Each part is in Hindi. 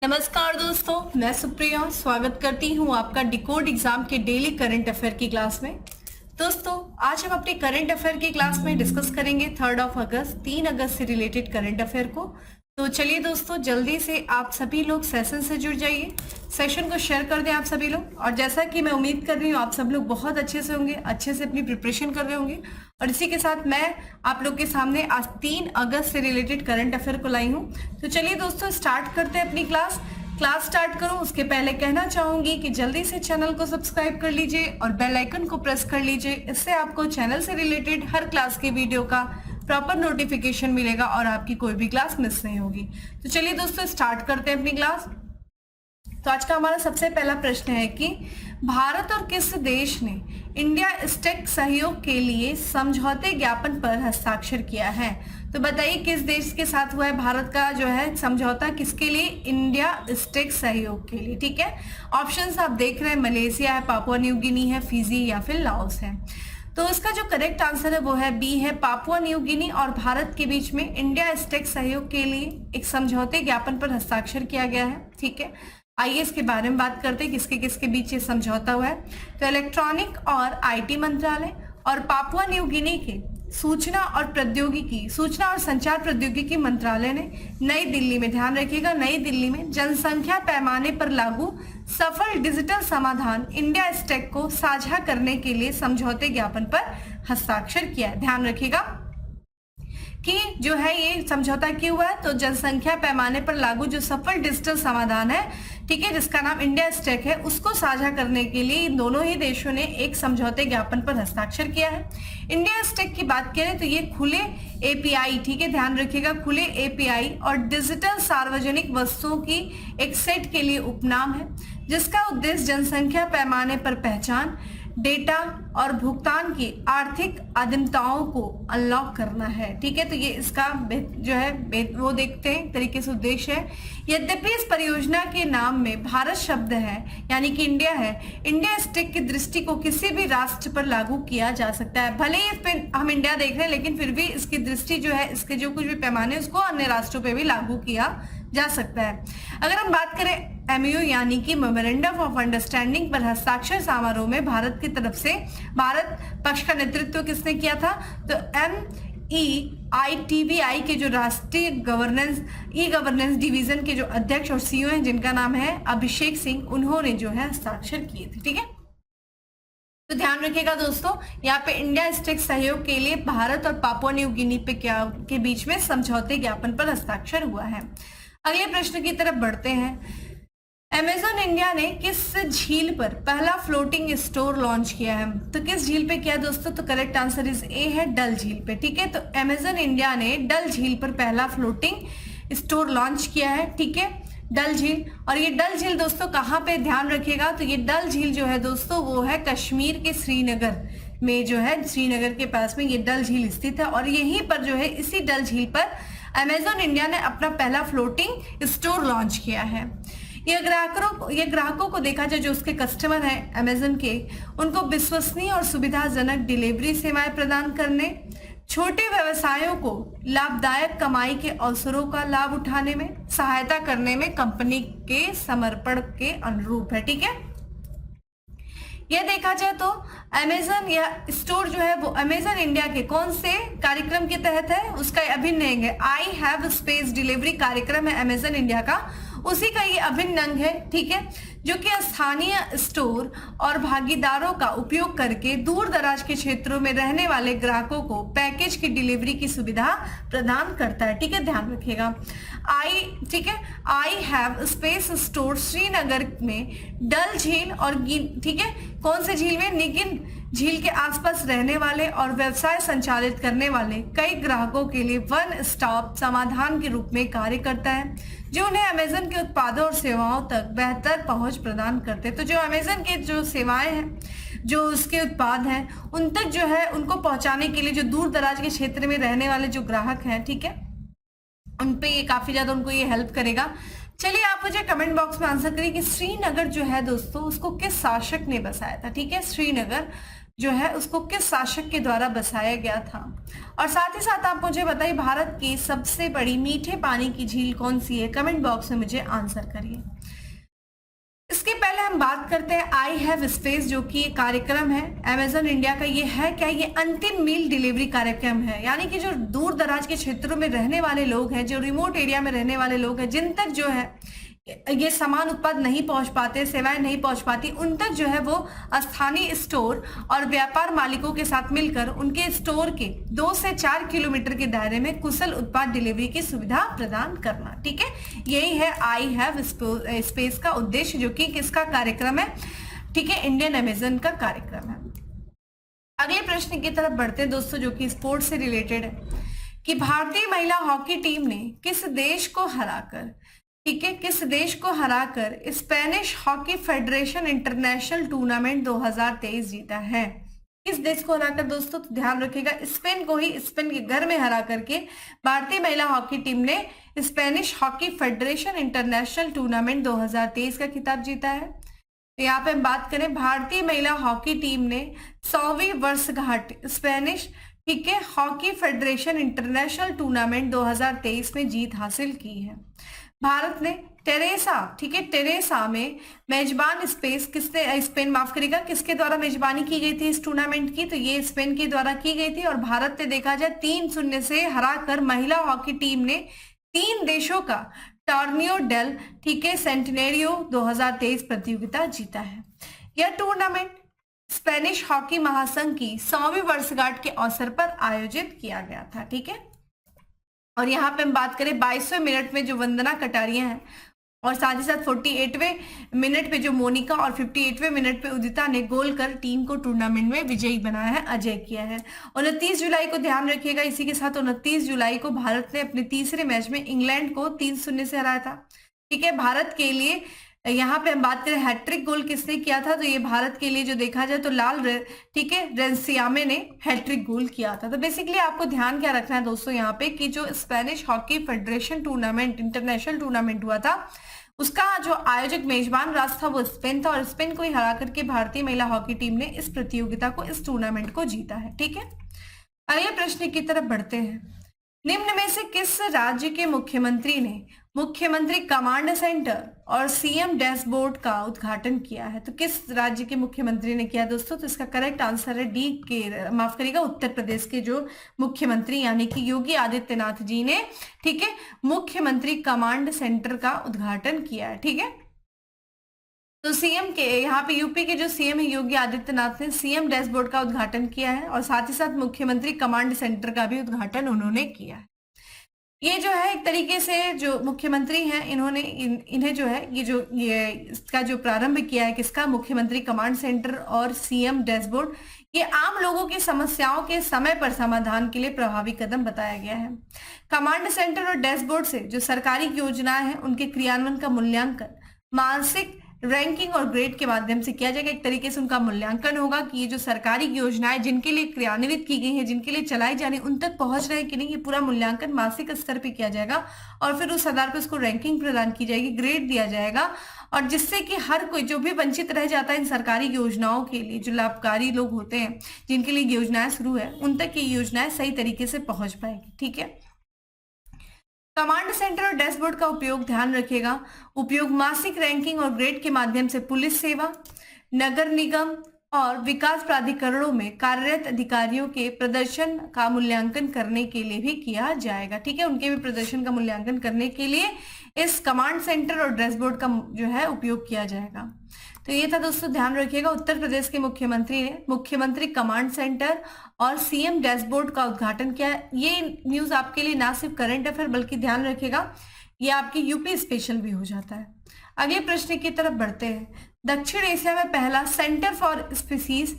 नमस्कार दोस्तों, मैं सुप्रिया स्वागत करती हूं आपका डिकोड एग्जाम के डेली करंट अफेयर की क्लास में। दोस्तों, आज हम अपने करंट अफेयर की क्लास में डिस्कस करेंगे 3 अगस्त 3 अगस्त से रिलेटेड करंट अफेयर को। तो चलिए दोस्तों, जल्दी से आप सभी लोग सेशन से जुड़ जाइए, सेशन को शेयर कर दें आप सभी लोग। और जैसा कि मैं उम्मीद कर रही हूँ आप सब लोग बहुत अच्छे से होंगे, अच्छे से अपनी प्रिपरेशन कर रहे होंगे। और इसी के साथ मैं आप लोग के सामने आज 3 अगस्त से रिलेटेड करंट अफेयर को लाई हूँ। तो चलिए दोस्तों, स्टार्ट करते हैं अपनी क्लास स्टार्ट करूं उसके पहले कहना चाहूंगी कि जल्दी से चैनल को सब्सक्राइब कर लीजिए और बेल आइकन को प्रेस कर लीजिए। इससे आपको चैनल से रिलेटेड हर क्लास के वीडियो का प्रॉपर नोटिफिकेशन मिलेगा और आपकी कोई भी क्लास मिस नहीं होगी। तो चलिए दोस्तों, स्टार्ट करते हैं अपनी क्लास। तो आज का हमारा सबसे पहला प्रश्न है कि भारत और किस देश ने इंडिया स्टेक सहयोग के लिए समझौते ज्ञापन पर हस्ताक्षर किया है। तो बताइए किस देश के साथ हुआ है भारत का जो है समझौता, किसके लिए? इंडिया स्टेक सहयोग के लिए। ठीक है, ऑप्शंस आप देख रहे हैं, मलेशिया है, पापुआ न्यू गिनी है, फिजी या फिर लाओस है। तो इसका जो करेक्ट आंसर है वो है बी है, पापुआ न्यू गिनी और भारत के बीच में इंडिया स्टेक सहयोग के लिए एक समझौते ज्ञापन पर हस्ताक्षर किया गया है। ठीक है, आइए इसके बारे में बात करते हैं किसके किसके बीच ये समझौता हुआ है। तो इलेक्ट्रॉनिक और आईटी मंत्रालय और पापुआ न्यू गिनी के सूचना और संचार प्रौद्योगिकी मंत्रालय ने नई दिल्ली में, ध्यान रखिएगा, नई दिल्ली में जनसंख्या पैमाने पर लागू सफल डिजिटल समाधान इंडिया स्टेक को साझा करने के लिए समझौते ज्ञापन पर हस्ताक्षर किया है। ध्यान रखिएगा कि जो है ये समझौता क्यों हुआ है, तो जनसंख्या पैमाने पर लागू जो सफल डिजिटल समाधान है, ठीक है, जिसका नाम इंडिया स्टेक है, उसको साझा करने के लिए इन दोनों ही देशों ने एक समझौते ज्ञापन पर हस्ताक्षर किया है। इंडिया स्टेक की बात करें तो ये खुले एपीआई, ठीक है, ध्यान रखिएगा, खुले एपीआई और डिजिटल सार्वजनिक वस्तुओं की एक सेट के लिए उपनाम है, जिसका उद्देश्य जनसंख्या पैमाने पर पहचान, डेटा और भुगतान की आर्थिक अधीनताओं को अनलॉक करना है। ठीक है, तो ये इसका जो है वो देखते हैं तरीके से उद्देश्य है। यद्यपि इस परियोजना के नाम में भारत शब्द है, यानी कि इंडिया है, इंडिया स्टेक की दृष्टि को किसी भी राष्ट्र पर लागू किया जा सकता है। भले ही इस पे हम इंडिया देख रहे हैं, लेकिन फिर भी इसकी दृष्टि जो है, इसके जो कुछ भी पैमाने उसको अन्य राष्ट्रों पर भी लागू किया जा सकता है। अगर हम बात करें एमयू यानी कि मेमोरेंडम ऑफ अंडरस्टैंडिंग पर हस्ताक्षर समारोह में भारत की तरफ से भारत पक्ष का नेतृत्व किसने किया था, तो MEITBI के जो राष्ट्रीय गवर्नेंस डिवीजन के जो अध्यक्ष और सीईओ हैं, जिनका नाम है अभिषेक सिंह, उन्होंने जो है हस्ताक्षर किए थे। ठीक है, तो ध्यान रखिएगा दोस्तों, यहाँ पे इंडिया स्टेक सहयोग के लिए भारत और पापुआ न्यू गिनी के बीच में समझौते ज्ञापन पर हस्ताक्षर हुआ है। अगले प्रश्न की तरफ बढ़ते हैं। अमेजन इंडिया ने किस झील पर पहला फ्लोटिंग स्टोर लॉन्च किया है? तो किस झील पे किया दोस्तों? तो करेक्ट आंसर इज ए है, डल झील पे। ठीक है, तो अमेजन इंडिया ने डल झील पर पहला फ्लोटिंग स्टोर लॉन्च किया है। ठीक है, डल झील। और ये डल झील दोस्तों कहाँ पे, ध्यान रखिएगा, तो ये डल झील जो है दोस्तों वो है कश्मीर के श्रीनगर में, जो है श्रीनगर के पास में ये डल झील स्थित है। और यहीं पर जो है इसी डल झील पर अमेजन इंडिया ने अपना पहला फ्लोटिंग स्टोर लॉन्च किया है। ये ग्राहकों को देखा जाए, जो उसके कस्टमर हैं अमेजन के, उनको विश्वसनीय और सुविधाजनक डिलीवरी सेवाएं प्रदान करने, छोटे व्यवसायों को लाभदायक कमाई के अवसरों का लाभ उठाने में सहायता करने में कंपनी के समर्पण के अनुरूप है। ठीक है, यह देखा जाए तो अमेजन या स्टोर जो है वो अमेजन इंडिया के कौन से कार्यक्रम के तहत है, उसका अभिन्न अंग है। आई हैव स्पेस डिलीवरी कार्यक्रम है अमेजन इंडिया का, उसी का ये अभिन्न अंग है। ठीक है, जो कि स्थानीय स्टोर और भागीदारों का उपयोग करके दूर दराज के क्षेत्रों में रहने वाले ग्राहकों को पैकेज की डिलीवरी की सुविधा प्रदान करता है। ठीक है, ध्यान रखिएगा, I have space store Srinagar में डल झील और ठीक है, कौन से झील में? निगिन झील के आसपास रहने वाले और व्यवसाय संचालित करने वाले कई ग्राहकों के लिए वन स्टॉप समाधान के रूप में कार्य करता है, जो उन्हें अमेजन के उत्पादों और सेवाओं तक बेहतर पहुंच प्रदान करते हैं। तो जो अमेजन के जो सेवाएं हैं, जो उसके उत्पाद हैं, उन तक जो है उनको पहुंचाने के लिए जो दूर दराज के क्षेत्र में रहने वाले जो ग्राहक हैं, ठीक है, उन पे ये काफी ज्यादा उनको ये हेल्प करेगा। चलिए आप मुझे कमेंट बॉक्स में आंसर करिए कि श्रीनगर जो है दोस्तों उसको किस शासक ने बसाया था। ठीक है, श्रीनगर जो है उसको किस शासक के द्वारा बसाया गया था। और साथ ही साथ आप मुझे बताइए भारत की सबसे बड़ी मीठे पानी की झील कौन सी है, कमेंट बॉक्स में मुझे आंसर करिए। इसके पहले हम बात करते हैं आई हैव स्पेस, जो कि एक कार्यक्रम है अमेजन इंडिया का। ये है क्या, ये अंतिम मील डिलीवरी कार्यक्रम है, यानी कि जो दूर दराज के क्षेत्रों में रहने वाले लोग हैं, जो रिमोट एरिया में रहने वाले लोग हैं, जिन तक जो है ये सामान उत्पाद नहीं पहुंच पाते, सेवाएं नहीं पहुंच पाती, उन तक जो है वो स्थानीय स्टोर और व्यापार मालिकों के साथ मिलकर उनके स्टोर के 2 से 4 किलोमीटर के दायरे में कुशल उत्पाद डिलीवरी की सुविधा प्रदान करना। ठीक है, यही है आई हैव स्पेस का उद्देश्य, जो कि किसका कार्यक्रम है, ठीक है, इंडियन अमेजन का कार्यक्रम है। अगले प्रश्न की तरफ बढ़ते हैं दोस्तों, जो कि स्पोर्ट्स से रिलेटेड है कि भारतीय महिला हॉकी टीम ने किस देश को हराकर, ठीक है, किस देश को हराकर Spanish hockey federation international tournament 2023 जीता है। किस देश को हराकर दोस्तों, तो ध्यान रखिएगा स्पेन को ही, स्पेन के घर में हरा करके भारतीय महिला हॉकी टीम ने Spanish hockey federation international tournament 2023 का खिताब जीता है। तो यहाँ पे हम बात करें, भारतीय महिला हॉकी टीम ने 100वीं वर्षगांठ स्पेनिश, ठीक है, हॉकी फेडरेशन इंटरनेशनल टूर्नामेंट 2023 में जीत हासिल की है। भारत ने टेरेसा, ठीक है, टेरेसा में मेजबान स्पेन माफ करिएगा, किसके द्वारा मेजबानी की गई थी इस टूर्नामेंट की, तो ये स्पेन के द्वारा की गई थी। और भारत ने देखा जाए 3-0 से हराकर महिला हॉकी टीम ने 3 देशों का टॉर्नियो डेल, ठीक है, सेंटेनेरियो 2023 प्रतियोगिता जीता है। यह टूर्नामेंट स्पेनिश हॉकी महासंघ की 100वीं वर्षगांठ के अवसर पर आयोजित किया गया था। ठीक है, और यहाँ पे हम बात करें 22वें मिनट में जो वंदना कटारिया हैं, और साथ ही साथ 48वें मिनट पे जो मोनिका और 58वें मिनट पे उदिता ने गोल कर टीम को टूर्नामेंट में विजयी बनाया है, अजय किया है। 29 जुलाई को ध्यान रखिएगा, इसी के साथ 29 जुलाई को भारत ने अपने तीसरे मैच में इंग्लैंड को 3-0 से हराया था। ठीक है, भारत के लिए यहाँ पे हम बात करें हैट्रिक गोल किसने किया था, तो ये भारत के लिए जो देखा जाए तो ठीक है, रेंसियामे ने हैट्रिक गोल किया था। तो बेसिकली आपको ध्यान क्या रखना है दोस्तों यहाँ पे कि जो Spanish hockey federation tournament international tournament हुआ था, उसका जो आयोजक मेजबान राष्ट्र था वो स्पेन था, और स्पेन को ही हरा करके भारतीय महिला हॉकी टीम ने इस प्रतियोगिता को, इस टूर्नामेंट को जीता है। ठीक है, अगले प्रश्न की तरफ बढ़ते हैं। निम्न में से किस राज्य के मुख्यमंत्री ने मुख्यमंत्री कमांड सेंटर और सीएम डैशबोर्ड का उद्घाटन किया है? तो किस राज्य के मुख्यमंत्री ने किया दोस्तों, तो इसका करेक्ट आंसर है डी के, माफ करिएगा, उत्तर प्रदेश के जो मुख्यमंत्री यानी कि योगी आदित्यनाथ जी ने, ठीक है, मुख्यमंत्री कमांड सेंटर का उद्घाटन किया है। ठीक है, तो सीएम के यहाँ पे यूपी के जो सीएम है योगी आदित्यनाथ ने सीएम डैशबोर्ड का उद्घाटन किया है, और साथ ही साथ मुख्यमंत्री कमांड सेंटर का भी उद्घाटन उन्होंने किया है। ये जो है एक तरीके से जो मुख्यमंत्री हैं, इन्होंने इन्हें जो है ये इसका जो प्रारंभ किया है किसका, मुख्यमंत्री कमांड सेंटर और सीएम डैशबोर्ड, ये आम लोगों की समस्याओं के समय पर समाधान के लिए प्रभावी कदम बताया गया है। कमांड सेंटर और डैशबोर्ड से जो सरकारी योजनाएं हैं उनके क्रियान्वयन का मूल्यांकन मानसिक रैंकिंग और ग्रेड के माध्यम से किया जाएगा। एक तरीके से उनका मूल्यांकन होगा कि ये जो सरकारी योजनाएं जिनके लिए क्रियान्वित की गई हैं, जिनके लिए चलाई जा रही है, उन तक पहुंच रहे हैं कि नहीं, ये पूरा मूल्यांकन मासिक स्तर पे किया जाएगा, और फिर उस आधार पर उसको रैंकिंग प्रदान की जाएगी, ग्रेड दिया जाएगा, और जिससे कि हर कोई जो भी वंचित रह जाता है इन सरकारी योजनाओं के लिए, जो लाभकारी लोग होते हैं जिनके लिए योजनाएं शुरू है, उन तक ये योजनाएं सही तरीके से पहुंच पाएगी। ठीक है, कमांड सेंटर और डैशबोर्ड का उपयोग, ध्यान रखिएगा, उपयोग मासिक रैंकिंग और ग्रेड के माध्यम से पुलिस सेवा, नगर निगम और विकास प्राधिकरणों में कार्यरत अधिकारियों के प्रदर्शन का मूल्यांकन करने के लिए भी किया जाएगा। ठीक है, उनके भी प्रदर्शन का मूल्यांकन करने के लिए इस कमांड सेंटर और डैशबोर्ड का जो है उपयोग किया जाएगा। तो ये था दोस्तों, ध्यान रखिएगा, उत्तर प्रदेश के मुख्यमंत्री ने मुख्यमंत्री कमांड सेंटर और सीएम डैशबोर्ड का उद्घाटन किया। ये न्यूज आपके लिए ना सिर्फ करंट अफेयर बल्कि ध्यान रखिएगा ये आपकी यूपी स्पेशल भी हो जाता है। अगले प्रश्न की तरफ बढ़ते हैं। दक्षिण एशिया में पहला सेंटर फॉर स्पीसीज,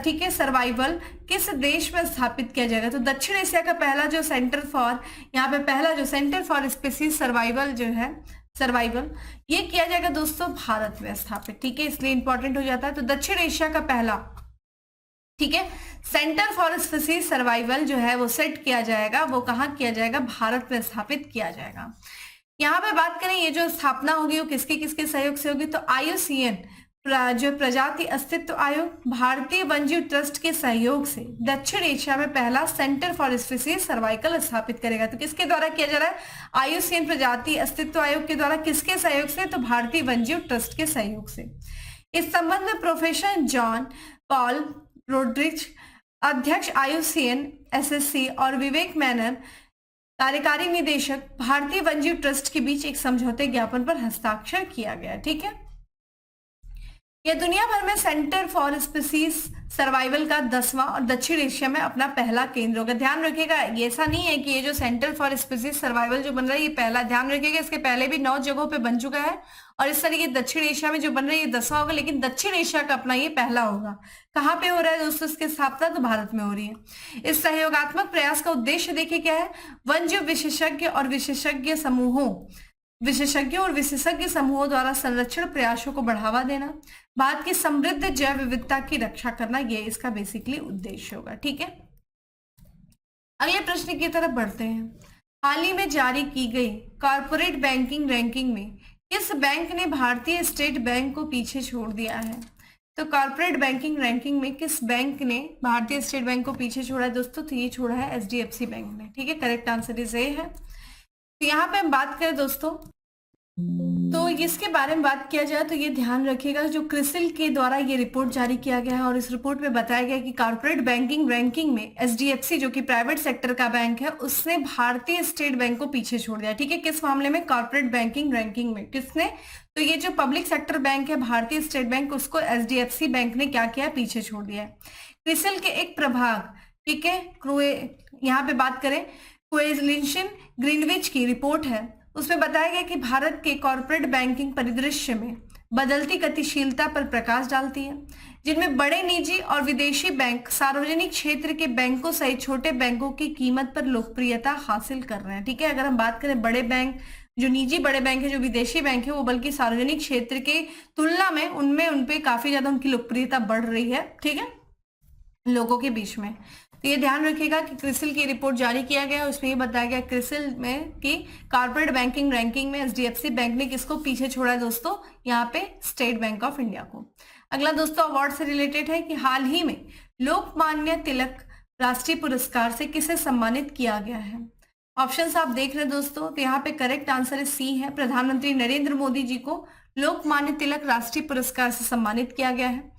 ठीक है, सर्वाइवल किस देश में स्थापित किया जाएगा? तो दक्षिण एशिया का पहला जो सेंटर फॉर, यहाँ पे पहला जो सेंटर फॉर स्पीसीज सर्वाइवल जो है, सर्वाइवल, ये किया जाएगा दोस्तों भारत में स्थापित। ठीक है, इसलिए इंपॉर्टेंट हो जाता है। तो दक्षिण एशिया का पहला, ठीक है, सेंटर फॉर स्पीसीज सर्वाइवल जो है वो सेट किया जाएगा, वो कहाँ किया जाएगा? भारत में स्थापित किया जाएगा। यहाँ पे बात करें ये जो स्थापना होगी वो किसके किसके सहयोग से होगी? तो IUCN जो प्रजाति अस्तित्व आयोग भारतीय वन्यजीव ट्रस्ट के सहयोग से दक्षिण एशिया में पहला सेंटर फॉर स्पीसीज सर्वाइकल स्थापित करेगा। तो किसके द्वारा किया जा रहा है? आईयूसीएन प्रजाति अस्तित्व आयोग के द्वारा। किसके सहयोग से? तो भारतीय वन्यजीव ट्रस्ट के सहयोग से। इस संबंध में प्रोफेसर जॉन पॉल रोड्रिग्स, अध्यक्ष आईयूसीएन एसएससी, और विवेक मेनन, कार्यकारी निदेशक, भारतीय वन्यजीव ट्रस्ट के बीच एक समझौते ज्ञापन पर हस्ताक्षर किया गया। ठीक है, यह दुनिया भर में सेंटर फॉर स्पीसीज सर्वाइवल का 10वां और दक्षिण एशिया में अपना पहला केंद्र होगा। ध्यान रखिएगा, ये ऐसा नहीं है कि ये जो सेंटर फॉर स्पीसीज सर्वाइवल जो बन रहा है ये पहला, ध्यान रखिएगा इसके पहले भी 9 जगहों पे बन चुका है और इस तरीके दक्षिण एशिया में जो बन रहा है ये 10वां होगा, लेकिन दक्षिण एशिया का अपना ये पहला होगा। कहाँ पे हो रहा है दोस्तों इसकी स्थापना? तो भारत में हो रही है। इस सहयोगात्मक प्रयास का उद्देश्य देखिए क्या है? वन्यजीव विशेषज्ञों और विशेषज्ञ समूहों द्वारा संरक्षण प्रयासों को बढ़ावा देना, भारत की समृद्ध जैव विविधता की रक्षा करना, ये इसका बेसिकली उद्देश्य होगा। ठीक है, अगले प्रश्न की तरफ बढ़ते हैं। हाल ही में जारी की गई कॉर्पोरेट बैंकिंग रैंकिंग में किस बैंक ने भारतीय स्टेट बैंक को पीछे छोड़ दिया है? तो कॉर्पोरेट बैंकिंग रैंकिंग में किस बैंक ने भारतीय स्टेट बैंक को पीछे छोड़ा है दोस्तों? तो ये छोड़ा है एचडीएफसी बैंक ने। ठीक है, करेक्ट आंसर इज ए है। तो यहाँ पे हम बात करें दोस्तों, तो इसके बारे में बात किया जाए तो ये ध्यान रखिएगा, जो क्रिसिल के द्वारा ये रिपोर्ट जारी किया गया है और इस रिपोर्ट में बताया गया कि कॉर्पोरेट बैंकिंग रैंकिंग में एचडीएफसी जो कि प्राइवेट सेक्टर का बैंक है उसने भारतीय स्टेट बैंक को पीछे छोड़ दिया। ठीक है, किस मामले में? कॉर्पोरेट बैंकिंग रैंकिंग में। किसने? तो ये जो पब्लिक सेक्टर बैंक है भारतीय स्टेट बैंक, उसको एचडीएफसी बैंक ने क्या किया? पीछे छोड़ दिया है। क्रिसिल के एक प्रभाग, ठीक है, यहाँ पे बात करें कोएलिशन ग्रीनविच की रिपोर्ट है, उसमें बताया गया कि भारत के कॉर्पोरेट बैंकिंग परिदृश्य में बदलती गतिशीलता पर प्रकाश डालती है, जिनमें बड़े निजी और विदेशी बैंक सार्वजनिक क्षेत्र के बैंकों सहित छोटे बैंकों की कीमत पर लोकप्रियता हासिल कर रहे हैं। ठीक है, अगर हम बात करें बड़े बैंक, जो निजी बड़े बैंक है, जो विदेशी बैंक है, वो बल्कि सार्वजनिक क्षेत्र के तुलना में उनपे काफी ज्यादा उनकी लोकप्रियता बढ़ रही है। ठीक है, लोगों के बीच में। तो ये ध्यान रखिएगा कि क्रिसिल की रिपोर्ट जारी किया गया, उसमें ये बताया गया क्रिसिल में कि कॉर्पोरेट बैंकिंग रैंकिंग में एचडीएफसी बैंक ने किसको पीछे छोड़ा है दोस्तों? यहाँ पे स्टेट बैंक ऑफ इंडिया को। अगला दोस्तों अवार्ड से रिलेटेड है कि हाल ही में लोकमान्य तिलक राष्ट्रीय पुरस्कार से किसे सम्मानित किया गया है? ऑप्शंस आप देख रहे हैं दोस्तों, तो यहाँ पे करेक्ट आंसर सी है। प्रधानमंत्री नरेंद्र मोदी जी को लोकमान्य तिलक राष्ट्रीय पुरस्कार से सम्मानित किया गया है।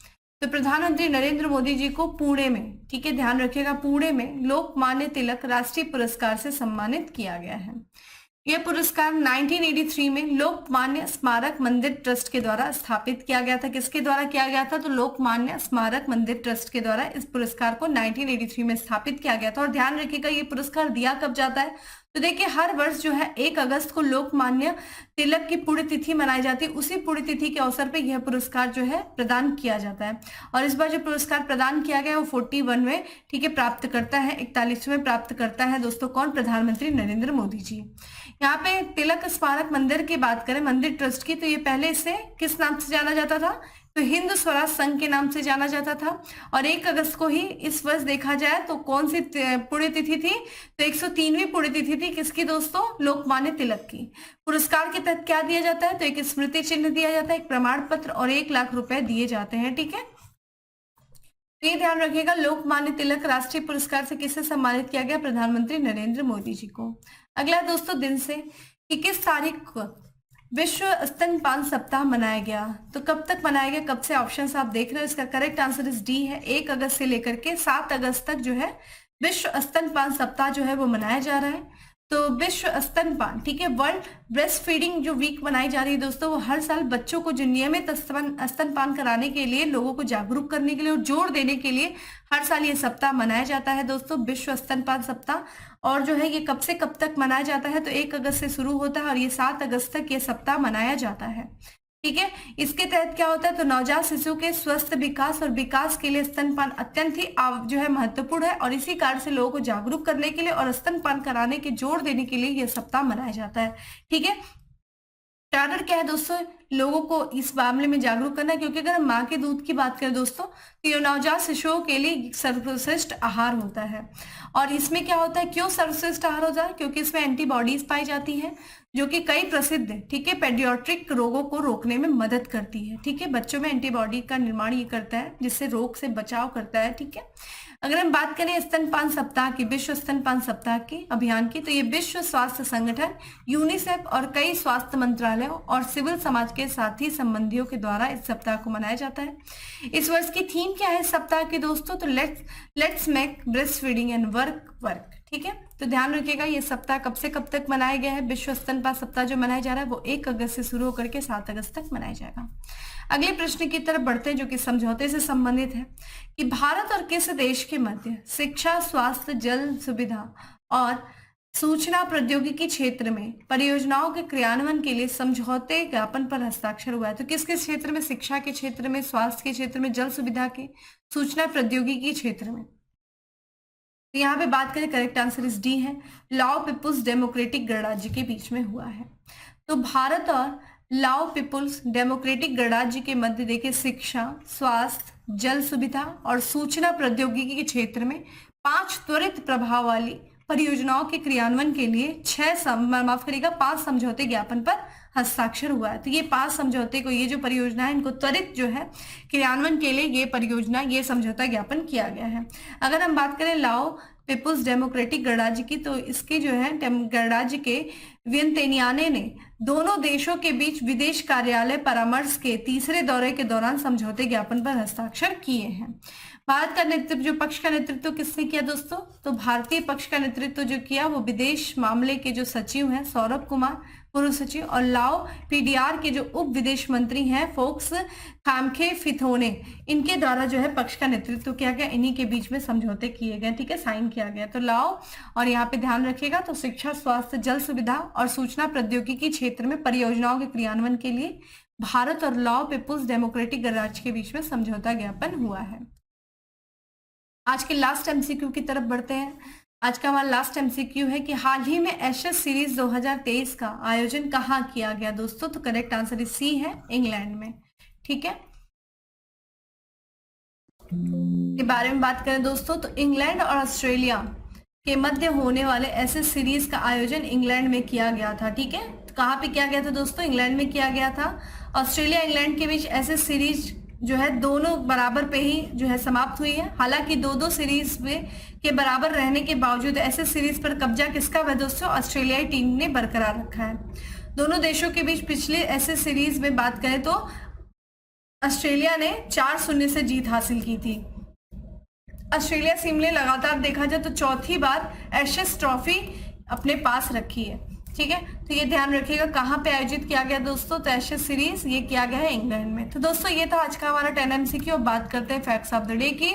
तो प्रधानमंत्री नरेंद्र मोदी जी को पुणे में, ठीक है ध्यान रखिएगा, पुणे में लोकमान्य तिलक राष्ट्रीय पुरस्कार से सम्मानित किया गया है। यह पुरस्कार 1983 में लोकमान्य स्मारक मंदिर ट्रस्ट के द्वारा स्थापित किया गया था। किसके द्वारा किया गया था? तो लोकमान्य स्मारक मंदिर ट्रस्ट के द्वारा इस पुरस्कार को 1983 में स्थापित किया गया था। और ध्यान रखिएगा ये पुरस्कार दिया कब जाता है? तो देखिए हर वर्ष जो है 1 अगस्त को लोकमान्य तिलक की पुण्यतिथि मनाई जाती है, उसी पुण्यतिथि के अवसर पे यह पुरस्कार जो है प्रदान किया जाता है। और इस बार जो पुरस्कार प्रदान किया गया वो 41वें, ठीक है, प्राप्त करता है, 41वें प्राप्त करता है दोस्तों कौन? प्रधानमंत्री नरेंद्र मोदी जी। यहाँ पे तिलक स्मारक मंदिर की बात करें, मंदिर ट्रस्ट की, तो ये पहले इसे किस नाम से जाना जाता था? तो हिंद स्वराज संघ के नाम से जाना जाता था। और 1 अगस्त को ही इस वर्ष देखा जाए तो कौन सी पुण्यतिथि थी? तो 103वीं पुण्यतिथि थी किसकी दोस्तों? लोकमान्य तिलक की। पुरस्कार के तहत क्या दिया जाता है? तो एक स्मृति चिन्ह दिया जाता है, एक प्रमाण पत्र और 1 लाख रुपए दिए जाते हैं। ठीक है, तो ये ध्यान रखिएगा, लोकमान्य तिलक राष्ट्रीय पुरस्कार से किसे सम्मानित किया गया? प्रधानमंत्री नरेंद्र मोदी जी को। अगला दोस्तों दिन से कि किस तारीख को विश्व स्तनपान सप्ताह मनाया गया? तो कब तक मनाया गया, कब से? ऑप्शंस आप देख रहे हो, इसका करेक्ट आंसर इस डी है। 1 अगस्त से लेकर के 7 अगस्त तक जो है विश्व स्तनपान सप्ताह जो है वो मनाया जा रहा है। तो विश्व स्तनपान, ठीक है, वर्ल्ड ब्रेस्ट फीडिंग जो वीक मनाई जा रही है दोस्तों, वो हर साल बच्चों को जो नियमित स्तनपान कराने के लिए, लोगों को जागरूक करने के लिए और जोर देने के लिए हर साल ये सप्ताह मनाया जाता है दोस्तों, विश्व स्तनपान सप्ताह। और जो है ये कब से कब तक मनाया जाता है? तो 1 अगस्त से शुरू होता है और ये 7 अगस्त तक ये सप्ताह मनाया जाता है। ठीक है, इसके तहत क्या होता है? तो नवजात शिशु के स्वस्थ विकास और विकास के लिए स्तनपान अत्यंत ही जो है महत्वपूर्ण है और इसी कारण से लोगों को जागरूक करने के लिए और स्तनपान कराने के जोर देने के लिए यह सप्ताह मनाया जाता है। ठीक है, टारगेट क्या है दोस्तों? लोगों को इस मामले में जागरूक करना, क्योंकि अगर हम माँ के दूध की बात करें दोस्तों तो ये नवजात शिशुओं के लिए सर्वश्रेष्ठ आहार होता है। और इसमें क्या होता है, क्यों सर्वश्रेष्ठ आहार होता है? क्योंकि इसमें एंटीबॉडीज पाई जाती है जो कि कई प्रसिद्ध, ठीक है, पेडियाट्रिक रोगों को रोकने में मदद करती है, ठीक है। बच्चों में एंटीबॉडी का निर्माण ये करता है जिससे रोग से बचाव करता है, ठीक है। अगर हम बात करें स्तनपान सप्ताह की, विश्व स्तनपान सप्ताह की अभियान की, तो ये विश्व स्वास्थ्य संगठन, यूनिसेफ और कई स्वास्थ्य मंत्रालयों और सिविल समाज के साथी संबंधियों के द्वारा इस सप्ताह को मनाया जाता है। इस वर्ष की थीम क्या है इस सप्ताह की दोस्तों? तो let's make breast feeding and work, ठीक है। तो ध्यान रखिएगा ये सप्ताह कब से कब तक मनाया गया है। विश्व स्तनपान सप्ताह जो मनाया जा रहा है वो 1 अगस्त से शुरू होकर के 7 अगस्त तक मनाया जाएगा। अगले प्रश्न की तरफ बढ़ते हैं जो कि समझौते से संबंधित है कि भारत और किस देश के मध्य शिक्षा, स्वास्थ्य, जल सुविधा और सूचना प्रौद्योगिकी क्षेत्र में परियोजनाओं के क्रियान्वयन के लिए समझौते ज्ञापन पर हस्ताक्षर हुआ है? तो किस किस क्षेत्र में? शिक्षा के क्षेत्र में, स्वास्थ्य के क्षेत्र में, जल सुविधा के, सूचना प्रौद्योगिकी क्षेत्र में। तो यहाँ पे बात करें, करेक्ट आंसर इस डी है, लाओ पीपुल्स डेमोक्रेटिक गणराज्य के बीच में हुआ है। तो भारत और लाओ पीपुल्स डेमोक्रेटिक गणराज्य के मध्य देखिए शिक्षा, स्वास्थ्य, जल सुविधा और सूचना प्रौद्योगिकी के क्षेत्र में 5 त्वरित प्रभाव वाली परियोजनाओं के क्रियान्वयन के लिए 5 समझौते ज्ञापन पर हस्ताक्षर हुआ है। तो ये 5 समझौते को, ये जो परियोजना है इनको त्वरित जो है क्रियान्वयन के लिए ये समझौता ज्ञापन किया गया है। अगर हम बात करें लाओ पीपुल्स डेमोक्रेटिक गणराज्य की, तो इसके जो है गणराज्य के वियंतियाने ने दोनों देशों के बीच विदेश कार्यालय परामर्श के तीसरे दौरे के दौरान समझौते ज्ञापन पर हस्ताक्षर किए हैं। भारत का नेतृत्व, जो पक्ष का नेतृत्व किसने किया दोस्तों? तो भारतीय पक्ष का नेतृत्व जो किया वो विदेश मामले के जो सचिव हैं सौरभ कुमार, पूर्व सचिव, और लाओ पीडीआर के जो उप विदेश मंत्री हैं फोक्स खामखे फिथोने, इनके द्वारा जो है पक्ष का नेतृत्व किया गया। इन्हीं के बीच में समझौते किए गए, ठीक है, साइन किया गया। तो लाओ, और यहाँ पे ध्यान रखिएगा, तो शिक्षा, स्वास्थ्य, जल सुविधा और सूचना प्रौद्योगिकी क्षेत्र में परियोजनाओं के क्रियान्वयन के लिए भारत और लाओ पीपुल्स डेमोक्रेटिक गणराज्य के बीच में समझौता ज्ञापन हुआ है। आज के लास्ट एमसीक्यू की तरफ बढ़ते हैं। आज का हमारा लास्ट एमसीक्यू है कि हाल ही में एशेज सीरीज 2023 का आयोजन कहाँ किया गया दोस्तों? तो करेक्ट आंसर इस सी है, इंग्लैंड में, ठीक है। के बारे में बात करें दोस्तों, तो इंग्लैंड और ऑस्ट्रेलिया के मध्य होने वाले एशेज सीरीज का आयोजन इंग्लैंड में किया गया था, ठीक है। तो कहाँ पे किया गया था दोस्तों? इंग्लैंड में किया गया था। ऑस्ट्रेलिया इंग्लैंड के बीच एशेज सीरीज जो है दोनों बराबर पे ही जो है समाप्त हुई है। हालांकि दो सीरीज में के बराबर रहने के बावजूद ऐसे सीरीज पर कब्जा किसका है दोस्तों? ऑस्ट्रेलियाई टीम ने बरकरार रखा है। दोनों देशों के बीच पिछले ऐसे सीरीज में बात करें तो ऑस्ट्रेलिया ने 4-0 से जीत हासिल की थी। ऑस्ट्रेलिया टीम ने लगातार देखा जाए तो चौथी बार एशेज ट्रॉफी अपने पास रखी है, ठीक है। तो ये ध्यान रखिएगा कहाँ पे आयोजित किया गया दोस्तों? तो एशेज सीरीज ये किया गया है इंग्लैंड में। तो दोस्तों ये था आज का हमारा 10 एमसीक्यू। अब बात करते हैं फैक्ट्स ऑफ द डे की।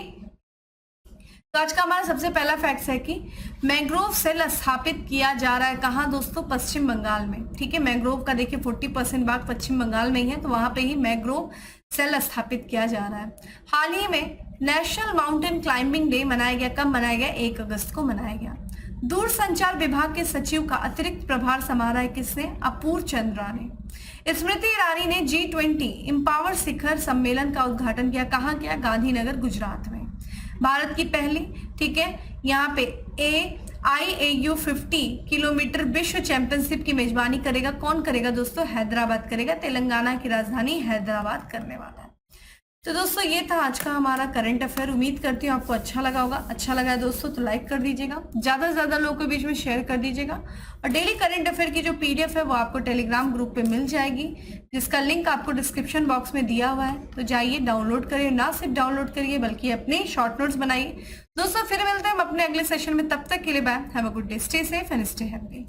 तो आज का हमारा सबसे पहला फैक्ट है कि मैंग्रोव सेल स्थापित किया जा रहा है कहाँ दोस्तों? पश्चिम बंगाल में, ठीक है। मैंग्रोव का देखिए 40% भाग पश्चिम बंगाल में ही है, तो वहां पे ही मैंग्रोव सेल स्थापित किया जा रहा है। हाल ही में नेशनल माउंटेन क्लाइंबिंग डे मनाया गया। कब मनाया गया? 1 अगस्त को मनाया गया। दूरसंचार विभाग के सचिव का अतिरिक्त प्रभार संभाला है किसने? अपूर्व चंद्रा ने। स्मृति ईरानी ने G20 एम्पावर शिखर सम्मेलन का उद्घाटन किया। कहाँ किया? गांधीनगर, गुजरात में। भारत की पहली, ठीक है, यहाँ पे IAU 50 किलोमीटर विश्व चैंपियनशिप की मेजबानी करेगा। कौन करेगा दोस्तों? हैदराबाद करेगा। तेलंगाना की राजधानी हैदराबाद करने वाला है। तो दोस्तों ये था आज का हमारा करंट अफेयर। उम्मीद करती हूँ आपको अच्छा लगा होगा। अच्छा लगा है दोस्तों तो लाइक कर दीजिएगा, ज्यादा से ज्यादा लोगों के बीच में शेयर कर दीजिएगा। और डेली करंट अफेयर की जो PDF है वो आपको टेलीग्राम ग्रुप पे मिल जाएगी, जिसका लिंक आपको डिस्क्रिप्शन बॉक्स में दिया हुआ है। तो जाइए डाउनलोड करिए, ना सिर्फ डाउनलोड करिए बल्कि अपने शॉर्ट नोट्स बनाइए। दोस्तों फिर मिलते हैं हम अपने अगले सेशन में, तब तक के लिए bye, have a good day, stay safe and stay happy.